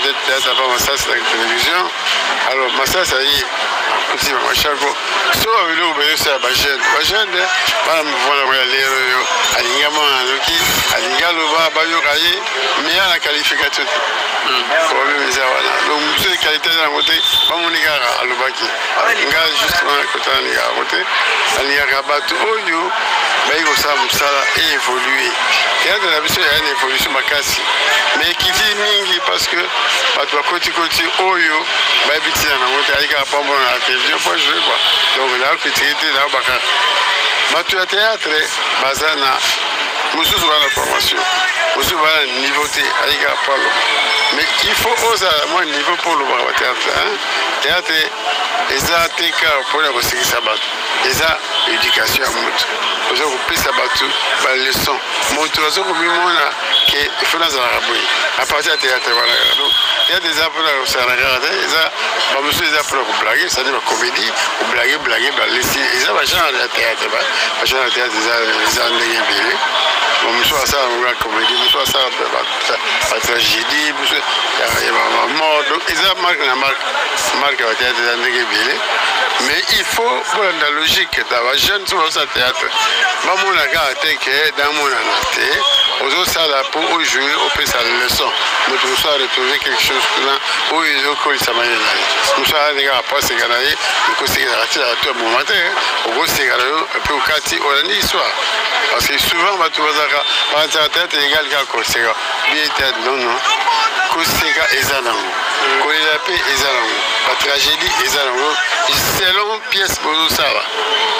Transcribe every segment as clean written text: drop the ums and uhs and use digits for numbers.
peut-être théâtre avant Massas la télévision. Alors Massas ça y est, petit machako. So avec le gouvernement c'est la jeune. La jeune, voilà voilà les alinga manoki, alinga loba bayo kaye, mais à la qualification. Problème c'est voilà. Donc monsieur qualité de la côté, pas mon gars à l'obaki. Alinga justement côté alinga à côté, alinga kabatu oyo, mais il faut ça musala et évoluer. Théâtre la mission il y a une évolution makasi. Mais qui dit mingi parce que bato koti oyo ba biti na ngote alika pa bon na télévision pour jouer quoi. Donc là critiquer là baka. Bato ya théâtre bazana mususu na formation. Mususu ba niveauté alika pa lo. Mais il faut oser moi niveau pour le théâtre hein. Théâtre eza teka pour la kosikisa bato. Eza éducation à moto. Ozo ko pesa bato ba leçon. Moto ozo ko bimona que il faut dans la rabouille. À partir de théâtre voilà. Donc il y a des appels au Sénégal, bah monsieur des appels au blaguer, ça dit la comédie, au blaguer, bah laisser, ils ont genre de théâtre, bah genre de théâtre des années bien. Bon monsieur ça la comédie, monsieur ça la tragédie, monsieur il y a la mort, donc ils ont marque la théâtre des années bien. Mais il faut pour la logique, d'avoir jeune sur ce théâtre. Bah mon gars que dans mon année, aux autres salles pour jouer, au plus à la leçon. Nous devons retrouver quelque chose là où ils ont collé sa manière. Nous sommes des gars après ces gars-là, nous conseillons de à tout moment. Au gros ces gars-là, un peu au quartier, on a une histoire. Parce que souvent, on va trouver ça par tête égal qu'à conseiller. Bien tête, non, non. Conseiller Ezalango. Kolelape Ezalango. La tragédie Ezalango. Selon pièce Borosava.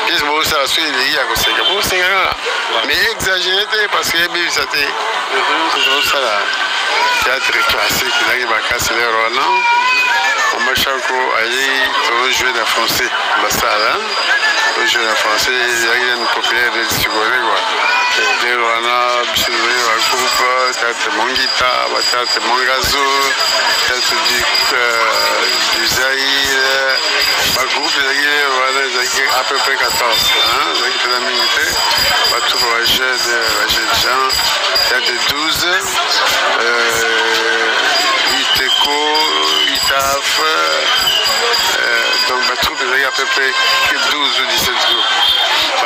Pièce Borosava, soit il y a conseiller. Pour ces gars-là. Mais exagéré parce que bien ça t'est. Ça là. Théâtre classique, là il va casser les Roland. On m'a chaco aller jouer dans le français. Bastala. Jouer dans le français, il y a une populaire de Sigoré quoi. Les Roland, Bichoué, un groupe, théâtre Mongita, théâtre Mongazo, théâtre du Zaïre. Un groupe de à peu près 14. Ils ont la milité. Tout le jeune gens. Théâtre 12. Iteco, Itaf, donc ma troupe est à peu près 12 ou 17 jours.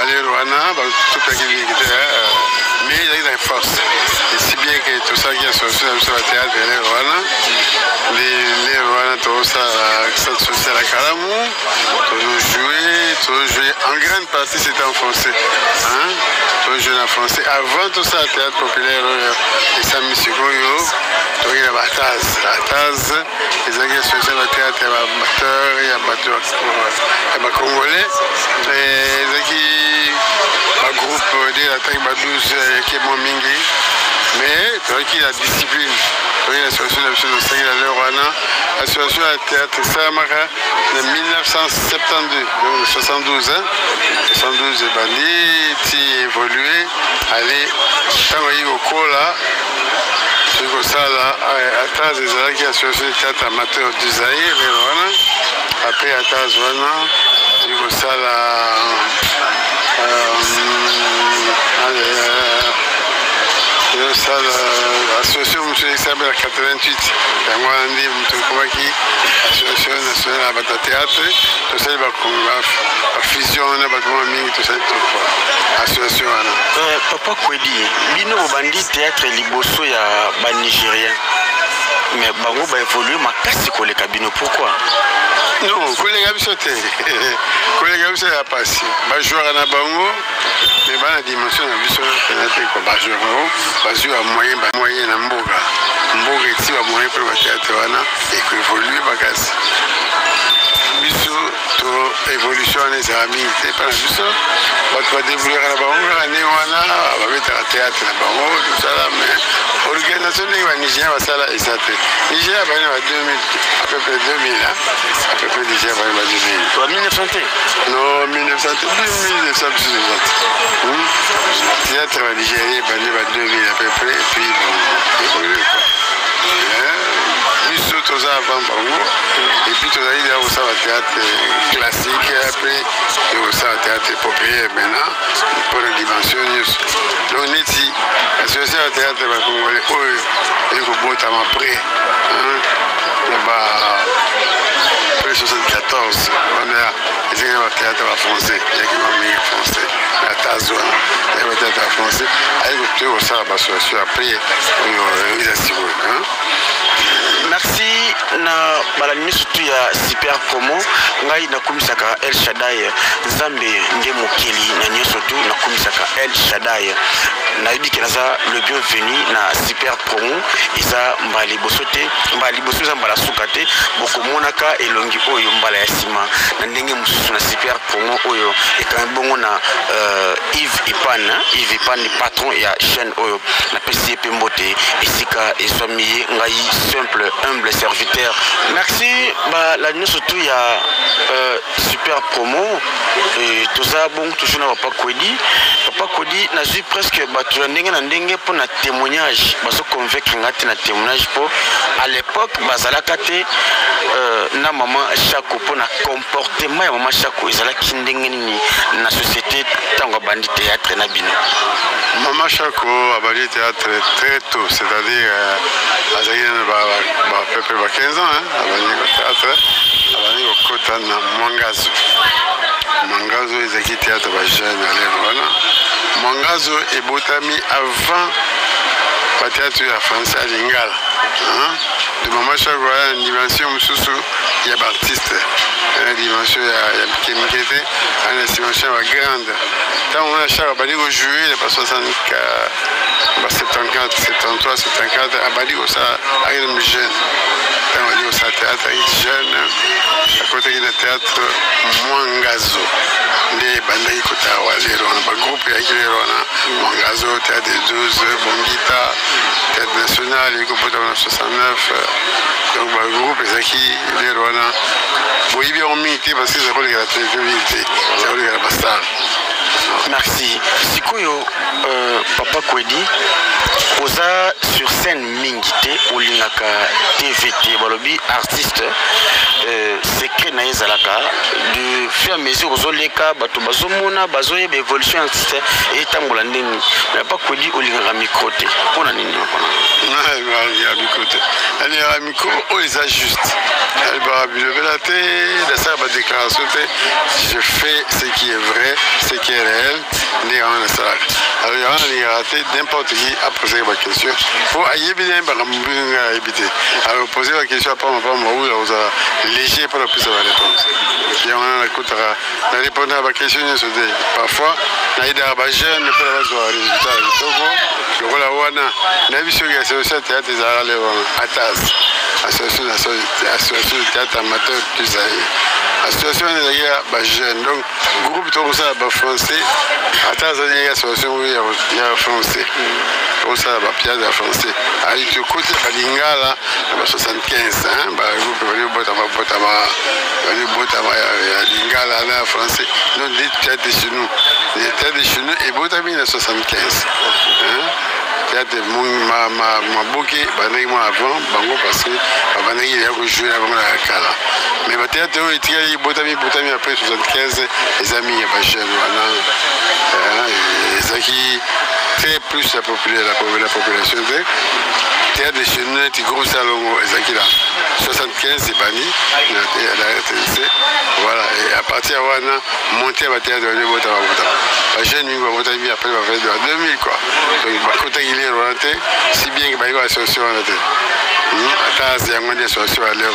Les Rwanda, toute la qui mais il y a une force. Et si bien que tout ça qui est associé à la théâtre, les Rwanda, les Rwanda, tout ça, associé à la Kalamou, toujours joué, en grande partie c'était en français. Hein? Toujours joué en français. Avant tout ça, le théâtre populaire, et Sami Sigoyo, il y a Bataz, les associations de théâtre, il y a Amateur, il y a Congolais, et un groupe de la taille 12 qui est moins mingi, mais il y a la discipline. L'association de l'association de théâtre Samara de 1972, donc 72, 72 bandits, qui évolué, aller, au Kola. C'est ça là, à Taz, les gens qui ont associé le théâtre amateur du Zaïre, après à Taz, c'est ça là, l'association M. Isabelle 88, moi on dit l'association nationale à théâtre, tout ça va fusionner, tout ça, association. Papa Kwedi, bino bandi théâtre liboso ya ba Nigérien. Mais bango va évoluer makasi koleka bino, pourquoi? Non, koleka biso te. Koleka biso ya passé. Ba joueur na bango, mais ba na dimension na biso penate ko ba joueur, ba joueur moyen na mboka. Mboka ti ba moyen pour ba théâtre wana et ko évoluer makasi. Biso to évolution les amis, c'est pas biso. Ba to développer na bango na ne wana, ba mettre à théâtre na bango, tout ça là, mais organisation de Nigeria va ça là exact. Nigeria va en 2000, à peu près 2000 là. À peu près Nigeria va en 2000. Toi 1900? Non, 1900, 1900. Théâtre va Nigeria va en 2000 à peu près, et puis bon, évoluer quoi. Biso to ça avant bango et puis tozali déjà kosala théâtre classique après ekosala théâtre populaire maintenant pour la dimension nyonso donc neti association ya théâtre bakongole oyo ekobotama près après 74 on a ezali na bathéâtre bafrançais yaki bamii français na tazo wana yaki bathéâtre ya français ayeki kotoki kosala bassociation après oyo eza sikoyo. Merci na balani surtout ya super promo ngai nakumisaka El Shaddai Nzambe nde mokeli na nyonso tu nakumisaka El Shaddai nayebi ke naza le bienvenu na super promo eza mbala liboso te mbala liboso eza mbala suka te bokomonaka elongi oyo mbala ya nsima na ndenge mosusu na super promo oyo ekami bongo na Yves Ipan patron ya chaîne oyo napesi ye mpe mbote esika ezwami ye ngai simple humble serviteur. Merci la nuit surtout il y a super promo et tout ça bon toujours na papa Kodi na vu presque batu ndenge na ndenge pour na témoignage baso convaincre ngati na témoignage pour à l'époque bazalaka te na maman Chako pour na comportement ya maman Chako ezalaki ndenge nini na société tango bandi théâtre na bino. Maman Chako a bandi théâtre très tôt, c'est-à-dire peuple ba 15 ans abandi ko théâtre abandi ko kota na Mwangazo ezaki théâtre ba jeune alero wana Mwangazo ebotami avant ba théâtre ya français Lingala de Maman Chako ya dimension mususu ya ba artiste la dimension ya Mikete ana dimension ba grande tant on a Chako abandi ko jouer pas 64 74, 73, 74, abadi au ça, avec les jeunes. Quand on dit au ça théâtre, jeune, à côté du théâtre Mwangazo. Les bandits kota wazero, on a un groupe qui est Mwangazo, théâtre des 12, Bongita, théâtre national, il est en 69. Donc le groupe est qui les Rwanda. Bon, il y a un milité parce que c'est pour les télévisions, c'est pour les bastards. Merci. Sikoyo Papa Kodi oza sur scène mingité olingaka TVT balobi artiste secret na ezalaka de faire mesure ozoleka bato bazomona bazoyeba évolution artiste et tambola ndeni Papa Kodi olingaka micro te pona nini pona ya micro te ali ya micro o eza juste elle va la ça va déclaration je fais ce qui est vrai ce qui est réel les gens ça alors il y a raté n'importe qui a posé la question pour ailleurs bien éviter alors poser la question après on va léger pour la plus de la réponse et on écoutera la réponse à la question parfois on a des jeune ne peut pas avoir résultat le rôle à wana la vie sur la association théâtre des arts ATAS association de théâtre amateur plus association des jeunes donc groupe tout ça français ATAS association il y a français tout ça pièce français ali tu côté balingala 75 groupe botama ya lingala na français donc des théâtres de chez nous et botami na 75 théâtre maboke bandaki moi avant bango parce que bandaki ya ko jouer avant la kala mais ba théâtre oyo etikali botami après 75 les amis ya ba jeune wana ezaki très plus la population de théâtre de chez nous est gros salon ezaki là 75 bani la RTNC voilà et à partir de wana monter à théâtre de bota ba jeune mingo bota bien après va faire de 2000 quoi donc ba kota il est rentré si bien que ba yo association là ATAS yango des associations à l'heure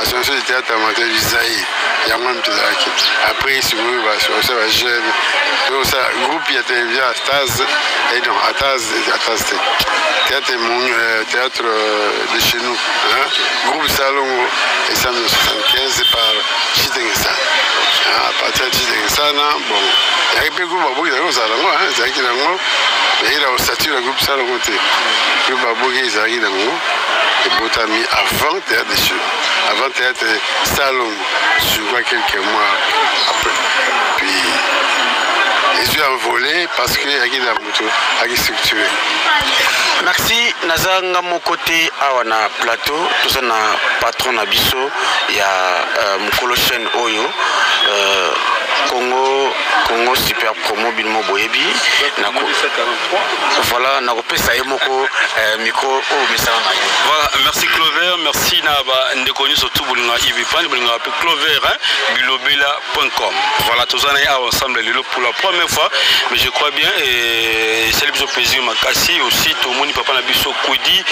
association de théâtre amateur Isaïe yango mtezaki après si vous va association ba jeune donc ça groupe il y a télévision ATAS et non ATAS théâtre de chez nous groupe salon et ça 75 par Chitengesa à partir de Chitengesa bon il y a un peu groupe beaucoup de salon c'est qui nango mais il a au statut le groupe salon côté groupe beaucoup ils arrivent nango et botami avant théâtre de chez avant théâtre salon je vois quelques mois après puis ils ont envolé parce que y a moto qui structuré. Merci. Nazanga mon côté awana plateau, tout ça na patron na biso ya mukolo chaîne oyo Congo Super Promo Bilmo Boyebi. Voilà, na kopesa moko micro au message. Voilà, merci Clover, merci Naba Ndekoni surtout Bolinga Ivipan, Bolinga Clover, bilobela.com. Voilà, tous on ensemble pour la première fois, mais je crois bien et c'est le plaisir Makassi aussi tout le monde papa na biso Kwedi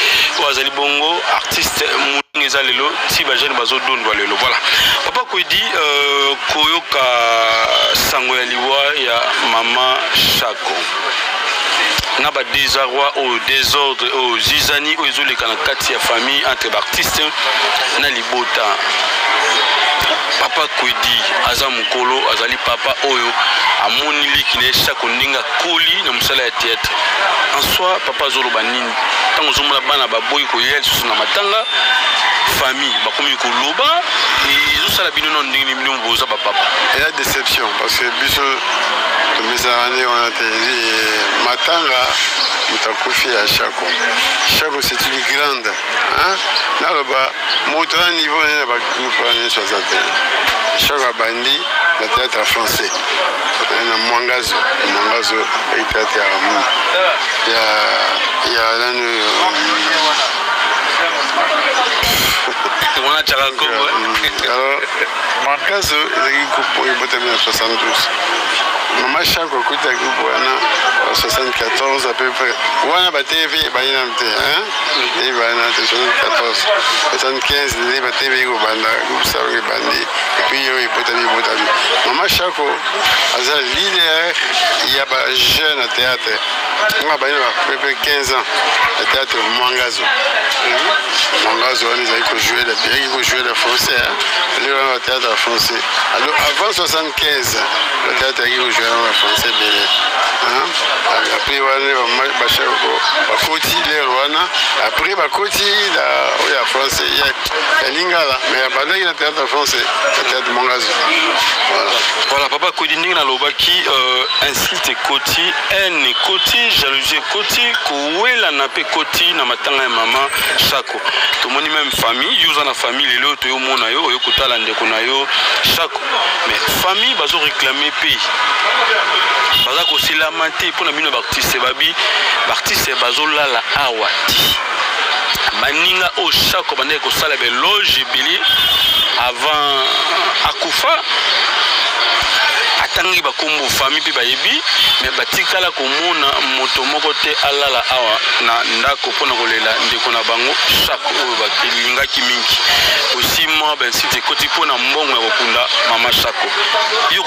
Wazali Bongo artiste Muneza lelo Tiba jeune bazo dondwa lelo. Voilà. Papa Kwedi koyoka sango ya liwa ya mama Shako. Naba désarroi au désordre aux zizani aux ezoleka na kati ya famille entre artistes na libota. Papa Kwedi aza mukolo azali papa oyo amoni likine Shako ndinga koli na musala ya théâtre. En soi papa zoloba nini tango zomona bana baboyi ko yel susu na matanga famille bakomi ko loba et zo sala bino non ndingi bino boza papa. Il y a déception parce que biso de mes années on a dit matanga mutakufi à Shako. Shako c'est une grande hein là bas montant niveau na ba groupe en 60. Shako bandi le théâtre français. Na Mwangazo et théâtre il y a là on a Tcharango. Alors Mwangazo il coupe il botte en 72. Maman Shako écoute le groupe en 74 à peu près. On a battu Bainamte hein et Bainamte 74 75 les battu au banda groupe ça bandi et puis il botte Maman Shako azal leader il y a pas jeune à théâtre. On a baigné à peu près 15 ans le théâtre Mwangazo. Mwangazo on a joué le français le théâtre français. Alors avant 75 le théâtre qui jouait le français belé. Après on a bachako bakoti les Rwanda après bakoti la français il y a lingala mais banda le théâtre français le théâtre Mwangazo. Voilà papa Kwedi ndingi na lobaki insulte koti haine koti jalousie koti kowela na pe koti na matanga ya mama Shako. To moni même famille yuza na famille lelo to yo mona yo oyo kotala ndeko na yo Shako mais famille bazo réclamer pays baza ko silamante pour na bino artiste babi artiste bazo lala awati baninga o Shako bande ko sala be loge bili avant akufa atangi bakombo famille pe bayebi mais batikala komona moto moko te alala awa na ndako pona kolela ndeko na bango Shako oyo bakilingaki mingi aussi moi ben site koti pona mbongo ya kokunda mama Shako yo